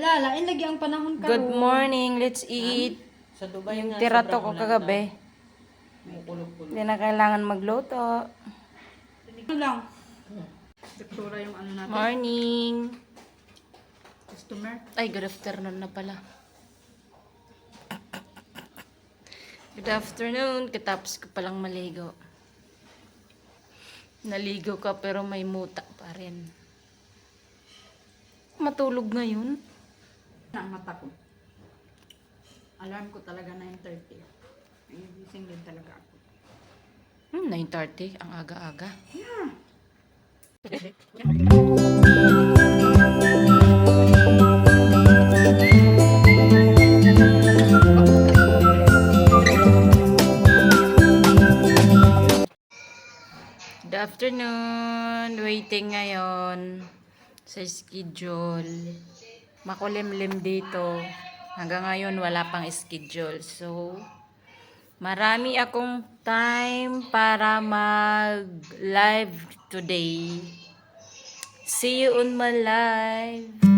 Ala, lain lagi ang panahon karon. Good morning, let's eat. Sa Dubai Yung nga, tirato sobrang ko ulan kagabi. na. Kumukulog-kulog. Hindi na kailangan magluto. Ito lang. Doktora yung ano natin. Morning. Customer. Ay, good afternoon na pala. Good afternoon. Katapos ko palang maligo. Naligo ka pero may muta pa rin. Matulog ngayon. Ang mata ko. Alarm ko talaga 9:30. Gising din talaga ako. 9:30. Ang aga-aga. Yeah. Good afternoon. Waiting ngayon sa schedule. Makulimlim dito. Hanggang ngayon wala pang schedule. So, marami akong time para mag-live today. See you on my live.